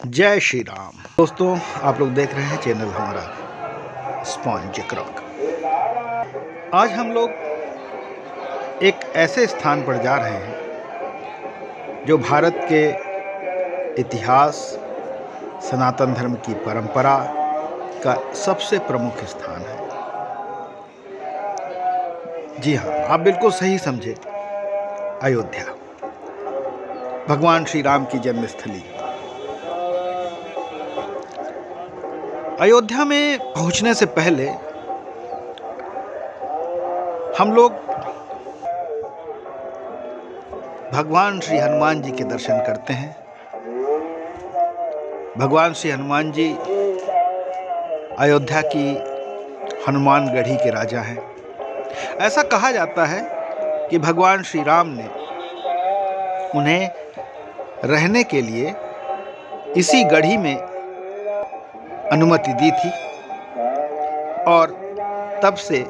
जय श्री राम। दोस्तों, आप लोग देख रहे हैं चैनल हमारा स्पॉन्जिक रॉक। आज हम लोग एक ऐसे स्थान पर जा रहे हैं जो भारत के इतिहास, सनातन धर्म की परंपरा का सबसे प्रमुख स्थान है। जी हाँ, आप बिल्कुल सही समझे, अयोध्या, भगवान श्री राम की जन्मस्थली। अयोध्या में पहुंचने से पहले हम लोग भगवान श्री हनुमान जी के दर्शन करते हैं। भगवान श्री हनुमान जी अयोध्या की हनुमानगढ़ी के राजा हैं। ऐसा कहा जाता है कि भगवान श्री राम ने उन्हें रहने के लिए इसी गढ़ी में अनुमति दी थी और तब से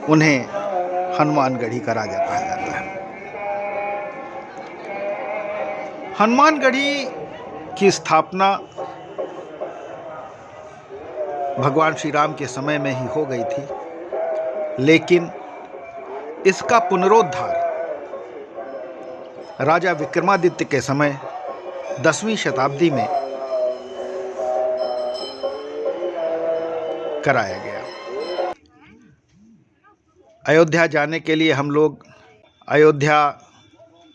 उन्हें हनुमानगढ़ी का राजा कहा जाता है। हनुमानगढ़ी की स्थापना भगवान श्री राम के समय में ही हो गई थी, लेकिन इसका पुनरुद्धार राजा विक्रमादित्य के समय 10वीं शताब्दी में कराया गया। अयोध्या जाने के लिए हम लोग अयोध्या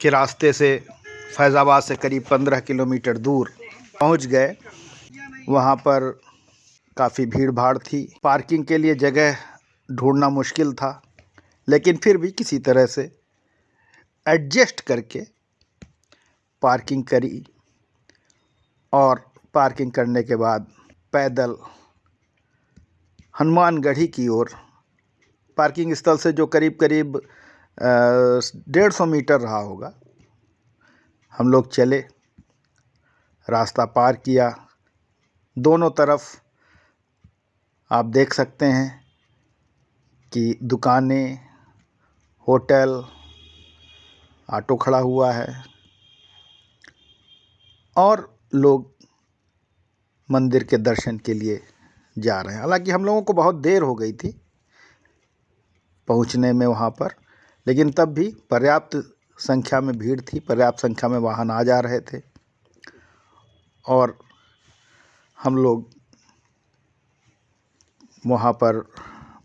के रास्ते से फैज़ाबाद से करीब 15 किलोमीटर दूर पहुंच गए। वहां पर काफ़ी भीड़ भाड़ थी, पार्किंग के लिए जगह ढूंढना मुश्किल था, लेकिन फिर भी किसी तरह से एडजस्ट करके पार्किंग करी और पार्किंग करने के बाद पैदल हनुमानगढ़ी की ओर, पार्किंग स्थल से जो करीब 150 मीटर रहा होगा, हम लोग चले। रास्ता पार किया। दोनों तरफ आप देख सकते हैं कि दुकानें, होटल, ऑटो खड़ा हुआ है और लोग मंदिर के दर्शन के लिए जा रहे हैं। हालांकि हम लोगों को बहुत देर हो गई थी पहुंचने में वहां पर, लेकिन तब भी पर्याप्त संख्या में भीड़ थी, पर्याप्त संख्या में वाहन आ जा रहे थे और हम लोग वहां पर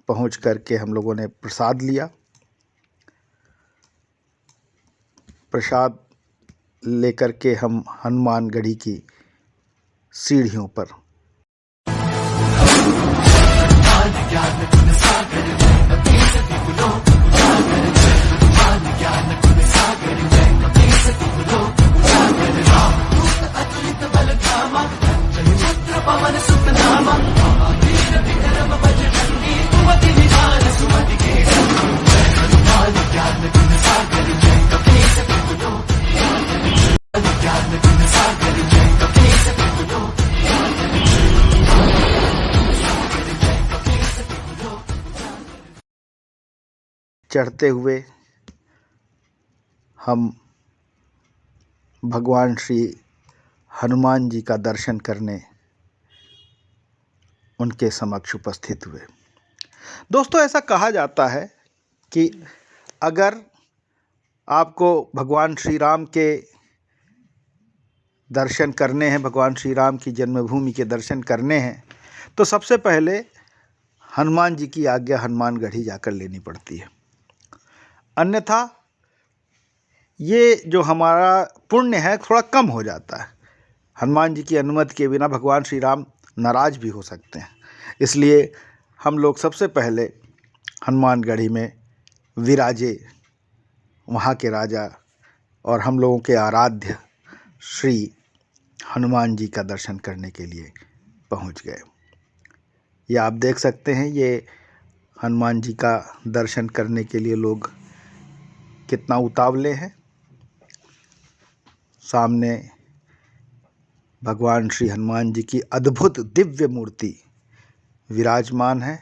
पहुंच करके हम लोगों ने प्रसाद लिया। प्रसाद लेकर के हम हनुमानगढ़ी की सीढ़ियों पर चढ़ते हुए हम भगवान श्री हनुमान जी का दर्शन करने उनके समक्ष उपस्थित हुए। दोस्तों, ऐसा कहा जाता है कि अगर आपको भगवान श्री राम के दर्शन करने हैं, भगवान श्री राम की जन्मभूमि के दर्शन करने हैं, तो सबसे पहले हनुमान जी की आज्ञा हनुमानगढ़ी जाकर लेनी पड़ती है। अन्यथा ये जो हमारा पुण्य है थोड़ा कम हो जाता है। हनुमान जी की अनुमति के बिना भगवान श्री राम नाराज भी हो सकते हैं। इसलिए हम लोग सबसे पहले हनुमानगढ़ी में विराजे वहाँ के राजा और हम लोगों के आराध्य श्री हनुमान जी का दर्शन करने के लिए पहुँच गए। ये आप देख सकते हैं, ये हनुमान जी का दर्शन करने के लिए लोग कितना उतावले हैं। सामने भगवान श्री हनुमान जी की अद्भुत दिव्य मूर्ति विराजमान है।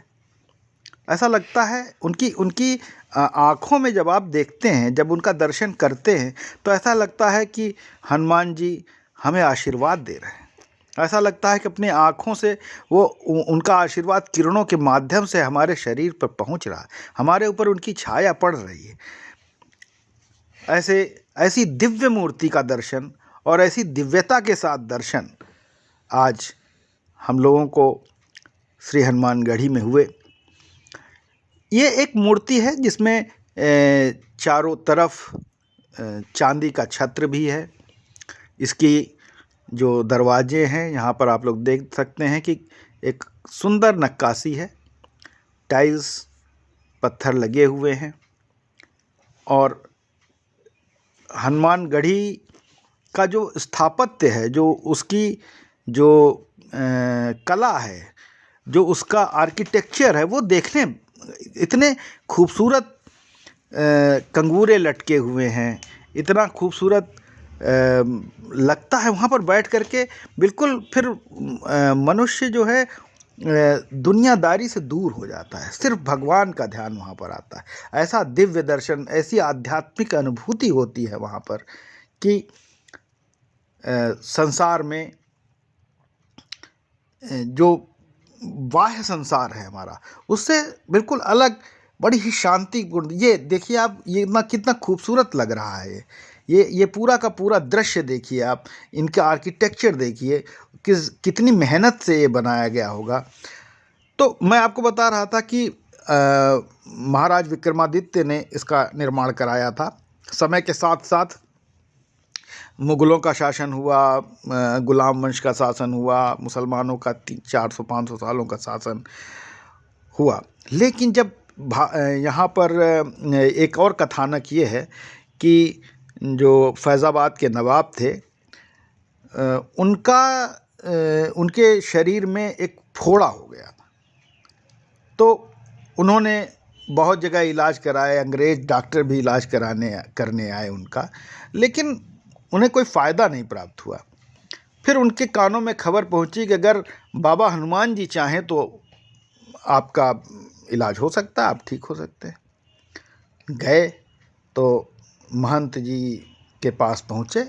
ऐसा लगता है उनकी आँखों में जब आप देखते हैं, जब उनका दर्शन करते हैं, तो ऐसा लगता है कि हनुमान जी हमें आशीर्वाद दे रहे हैं। ऐसा लगता है कि अपनी आँखों से वो उनका आशीर्वाद किरणों के माध्यम से हमारे शरीर पर पहुंच रहा है, हमारे ऊपर उनकी छाया पड़ रही है। ऐसी दिव्य मूर्ति का दर्शन और ऐसी दिव्यता के साथ दर्शन आज हम लोगों को श्री हनुमानगढ़ी में हुए। ये एक मूर्ति है जिसमें चारों तरफ चांदी का छत्र भी है। इसकी जो दरवाजे हैं यहाँ पर आप लोग देख सकते हैं कि एक सुंदर नक्काशी है, टाइल्स पत्थर लगे हुए हैं और हनुमानगढ़ी का जो स्थापत्य है, जो उसकी जो कला है, जो उसका आर्किटेक्चर है, वो देखने इतने खूबसूरत कंगूरे लटके हुए हैं, इतना खूबसूरत लगता है वहाँ पर बैठ कर के। बिल्कुल फिर मनुष्य जो है दुनियादारी से दूर हो जाता है, सिर्फ भगवान का ध्यान वहाँ पर आता है। ऐसा दिव्य दर्शन, ऐसी आध्यात्मिक अनुभूति होती है वहाँ पर कि संसार में जो बाह्य संसार है हमारा, उससे बिल्कुल अलग बड़ी ही शांतिपूर्ण। ये देखिए आप, ये कितना खूबसूरत लग रहा है। ये पूरा का पूरा दृश्य देखिए आप, इनका आर्किटेक्चर देखिए, कितनी मेहनत से ये बनाया गया होगा। तो मैं आपको बता रहा था कि महाराज विक्रमादित्य ने इसका निर्माण कराया था। समय के साथ साथ मुग़लों का शासन हुआ, गुलाम वंश का शासन हुआ, मुसलमानों का 400-500 सालों का शासन हुआ। लेकिन जब यहाँ पर एक और कथानक ये है कि जो फैज़ाबाद के नवाब थे, उनके शरीर में एक फोड़ा हो गया। तो उन्होंने बहुत जगह इलाज कराए, अंग्रेज़ डॉक्टर भी इलाज करने आए उनका, लेकिन उन्हें कोई फ़ायदा नहीं प्राप्त हुआ। फिर उनके कानों में खबर पहुंची कि अगर बाबा हनुमान जी चाहें तो आपका इलाज हो सकता है, आप ठीक हो सकते हैं। गए तो महंत जी के पास पहुँचे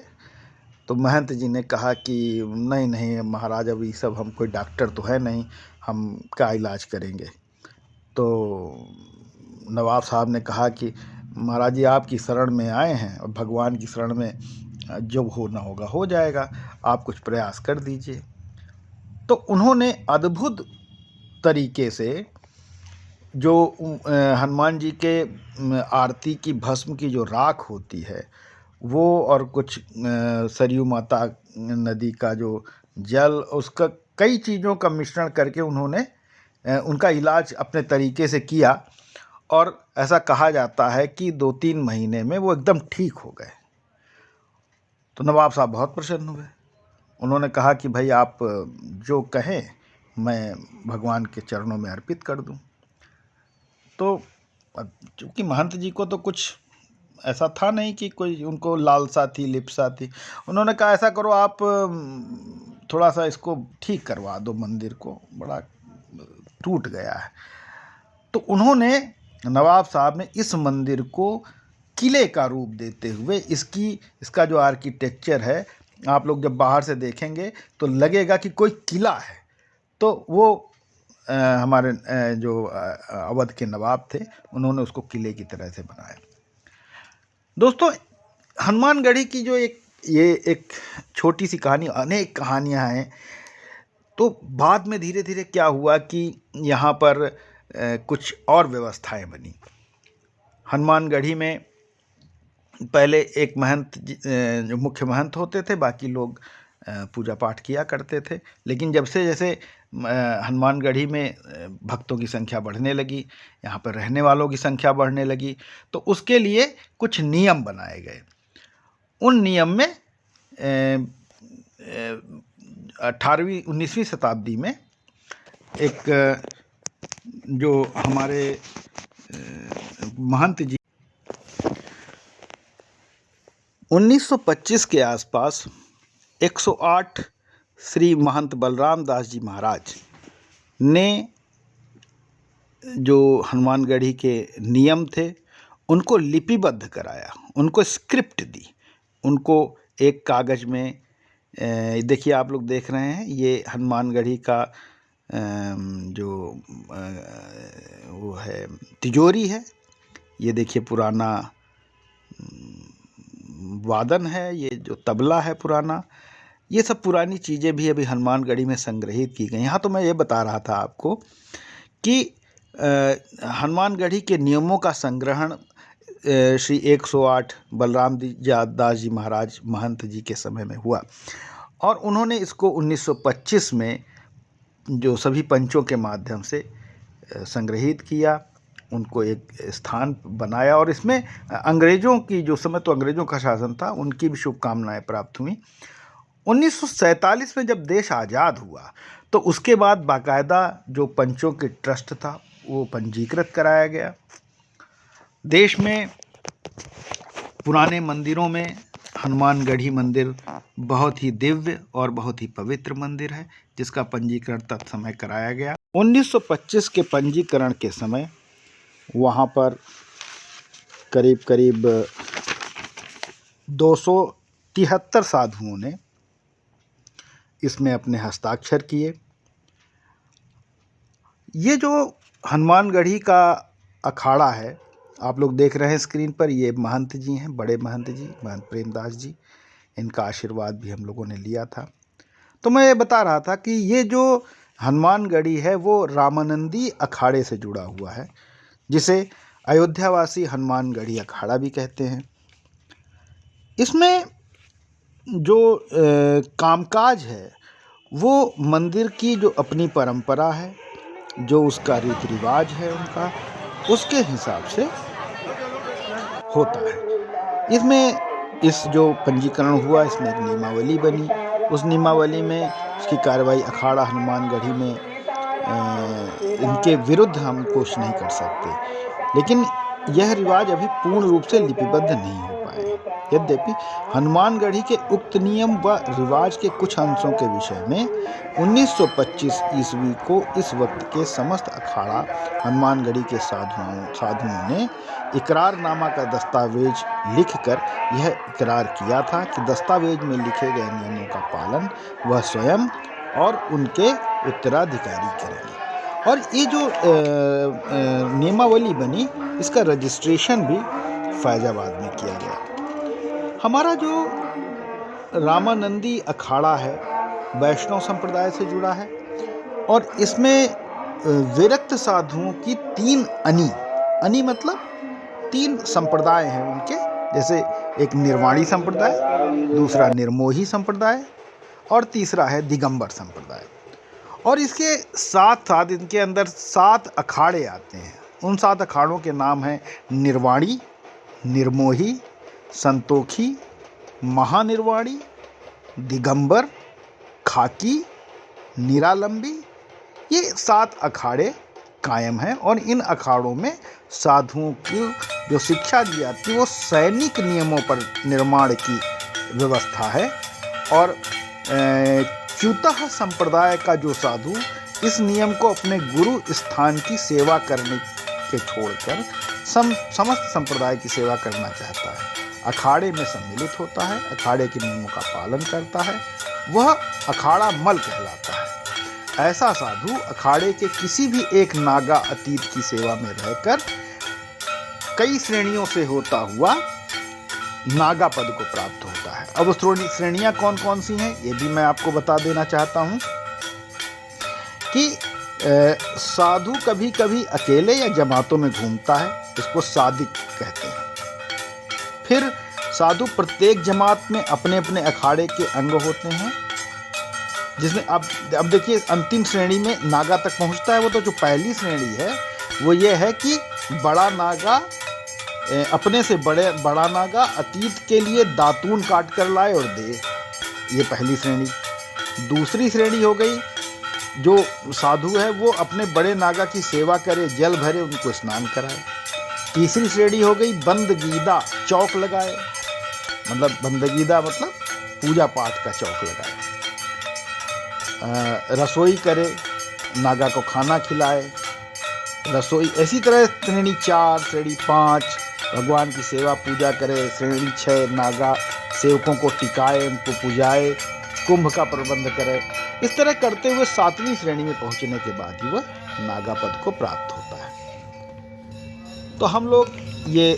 तो महंत जी ने कहा कि नहीं महाराज, अभी सब हम कोई डॉक्टर तो है नहीं, हम क्या इलाज करेंगे। तो नवाब साहब ने कहा कि महाराज जी आपकी शरण में आए हैं और भगवान की शरण में जो होना होगा हो जाएगा, आप कुछ प्रयास कर दीजिए। तो उन्होंने अद्भुत तरीके से जो हनुमान जी के आरती की भस्म की जो राख होती है वो, और कुछ सरयू माता नदी का जो जल, उसका कई चीज़ों का मिश्रण करके उन्होंने उनका इलाज अपने तरीके से किया और ऐसा कहा जाता है कि 2-3 महीने में वो एकदम ठीक हो गए। तो नवाब साहब बहुत प्रसन्न हुए। उन्होंने कहा कि भाई आप जो कहें मैं भगवान के चरणों में अर्पित कर दूं। तो चूँकि महंत जी को तो कुछ ऐसा था नहीं कि कोई उनको लालसा थी, लिप्सा थी। उन्होंने कहा ऐसा करो, आप थोड़ा सा इसको ठीक करवा दो, मंदिर को बड़ा टूट गया है। तो उन्होंने, नवाब साहब ने इस मंदिर को किले का रूप देते हुए इसका जो आर्किटेक्चर है, आप लोग जब बाहर से देखेंगे तो लगेगा कि कोई किला है। तो वो हमारे जो अवध के नवाब थे, उन्होंने उसको किले की तरह से बनाया। दोस्तों, हनुमानगढ़ी की जो एक छोटी सी कहानी, अनेक कहानियां हैं। तो बाद में धीरे धीरे क्या हुआ कि यहाँ पर कुछ और व्यवस्थाएं बनी। हनुमानगढ़ी में पहले एक महंत जो मुख्य महंत होते थे, बाकी लोग पूजा पाठ किया करते थे। लेकिन जब से जैसे हनुमानगढ़ी में भक्तों की संख्या बढ़ने लगी, यहाँ पर रहने वालों की संख्या बढ़ने लगी, तो उसके लिए कुछ नियम बनाए गए। उन नियम में 18वीं-19वीं शताब्दी में एक जो हमारे महंत जी 1925 के आसपास 108 श्री महंत बलराम दास जी महाराज ने जो हनुमानगढ़ी के नियम थे उनको लिपिबद्ध कराया, उनको स्क्रिप्ट दी, उनको एक कागज़ में देखिए आप लोग देख रहे हैं ये हनुमानगढ़ी का जो वो है तिजोरी है। ये देखिए पुराना वादन है, ये जो तबला है पुराना, ये सब पुरानी चीज़ें भी अभी हनुमानगढ़ी में संग्रहित की गई। यहाँ तो मैं ये बता रहा था आपको कि हनुमानगढ़ी के नियमों का संग्रहण श्री 108 बलराम दास जी महाराज महंत जी के समय में हुआ और उन्होंने इसको 1925 में जो सभी पंचों के माध्यम से संग्रहित किया, उनको एक स्थान बनाया और इसमें अंग्रेज़ों की, जो समय तो अंग्रेज़ों का शासन था, उनकी भी शुभकामनाएं प्राप्त हुई। 1947 में जब देश आज़ाद हुआ तो उसके बाद बाकायदा जो पंचों के ट्रस्ट था वो पंजीकृत कराया गया। देश में पुराने मंदिरों में हनुमानगढ़ी मंदिर बहुत ही दिव्य और बहुत ही पवित्र मंदिर है, जिसका पंजीकरण तत्समय कराया गया। 1925 के पंजीकरण के समय वहाँ पर करीब करीब 273 साधुओं ने इसमें अपने हस्ताक्षर किए। ये जो हनुमानगढ़ी का अखाड़ा है, आप लोग देख रहे हैं स्क्रीन पर, ये महंत जी हैं, बड़े महंत जी, महंत प्रेमदास जी, इनका आशीर्वाद भी हम लोगों ने लिया था। तो मैं ये बता रहा था कि ये जो हनुमानगढ़ी है वो रामानंदी अखाड़े से जुड़ा हुआ है, जिसे अयोध्यावासी हनुमानगढ़ी अखाड़ा भी कहते हैं। इसमें जो कामकाज है वो मंदिर की जो अपनी परंपरा है, जो उसका रीति रिवाज है उनका, उसके हिसाब से होता है। इसमें इस जो पंजीकरण हुआ, इसमें एक नियमावली बनी। उस नियमावली में उसकी कार्रवाई अखाड़ा हनुमानगढ़ी में इनके विरुद्ध हम कुछ नहीं कर सकते, लेकिन यह रिवाज अभी पूर्ण रूप से लिपिबद्ध नहीं हो पाए। यद्यपि हनुमानगढ़ी के उक्त नियम व रिवाज के कुछ अंशों के विषय में 1925 ईस्वी को इस वक्त के समस्त अखाड़ा हनुमानगढ़ी के साधुओं ने इकरारनामा का दस्तावेज लिखकर यह इकरार किया था कि दस्तावेज में लिखे गए नियमों का पालन वह स्वयं और उनके उत्तराधिकारी करेंगे। और ये जो नियमावली बनी, इसका रजिस्ट्रेशन भी फैजाबाद में किया गया। हमारा जो रामानंदी अखाड़ा है वैष्णव संप्रदाय से जुड़ा है और इसमें विरक्त साधुओं की 3 अनी मतलब 3 संप्रदाय हैं उनके, जैसे एक निर्वाणी संप्रदाय, दूसरा निर्मोही संप्रदाय और तीसरा है दिगंबर संप्रदाय। और इसके साथ साथ इनके अंदर 7 अखाड़े आते हैं। उन 7 अखाड़ों के नाम हैं निर्वाणी, निर्मोही, संतोखी, महानिर्वाणी, दिगंबर, खाकी, निरालंबी। ये 7 अखाड़े कायम हैं और इन अखाड़ों में साधुओं की जो शिक्षा दी जाती है वो सैनिक नियमों पर निर्माण की व्यवस्था है। और च्युतः संप्रदाय का जो साधु इस नियम को अपने गुरु स्थान की सेवा करने के छोड़कर समस्त संप्रदाय की सेवा करना चाहता है, अखाड़े में सम्मिलित होता है, अखाड़े के नियमों का पालन करता है, वह अखाड़ा मल कहलाता है। ऐसा साधु अखाड़े के किसी भी एक नागा अतीत की सेवा में रहकर कई श्रेणियों से होता हुआ नागा पद को प्राप्त होता है। अब श्रेणियां कौन कौन सी हैं ये भी मैं आपको बता देना चाहता हूं कि साधु कभी कभी अकेले या जमातों में घूमता है, इसको सादिक कहते हैं। फिर साधु प्रत्येक जमात में अपने अपने अखाड़े के अंग होते हैं, जिसमें अब देखिए अंतिम श्रेणी में नागा तक पहुंचता है वो। तो जो पहली श्रेणी है वो ये है कि बड़ा नागा अपने से बड़ा नागा अतीत के लिए दातून काट कर लाए और दे, ये पहली श्रेणी। दूसरी श्रेणी हो गई जो साधु है वो अपने बड़े नागा की सेवा करे, जल भरे, उनको स्नान कराए। तीसरी श्रेणी हो गई बंदगीदा, चौक लगाए, मतलब बंदगीदा मतलब पूजा पाठ का चौक लगाए। रसोई करे, नागा को खाना खिलाए, रसोई। इसी तरह श्रेणी 4, श्रेणी 5 भगवान की सेवा पूजा करे, श्रेणी 6 नागा सेवकों को टिकाए, उनको पूजाए कुंभ का प्रबंध करे। इस तरह करते हुए 7वीं श्रेणी में पहुंचने के बाद ही वह नागा पद को प्राप्त होता है। तो हम लोग ये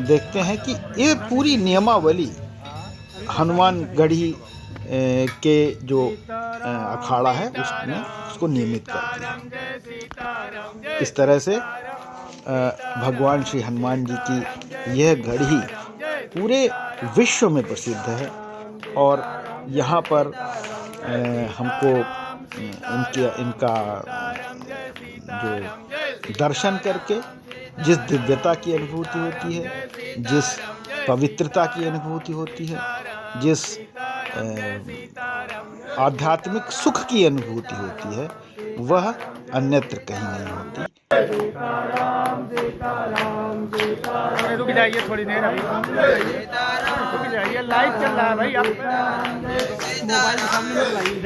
देखते हैं कि ये पूरी नियमावली हनुमानगढ़ी के जो अखाड़ा है उसको नियमित करती है। इस तरह से भगवान श्री हनुमान जी की यह गढ़ी पूरे विश्व में प्रसिद्ध है और यहाँ पर हमको इनका जो दर्शन करके जिस दिव्यता की अनुभूति होती है, जिस पवित्रता की अनुभूति होती है, जिस आध्यात्मिक सुख की अनुभूति होती है, वह अन्यत्र कहीं नहीं होती। रुक जाइए थोड़ी देर, अभी रुक जाइए, लाइव चल रहा है भाई, आप मोबाइल के सामने लगाइए।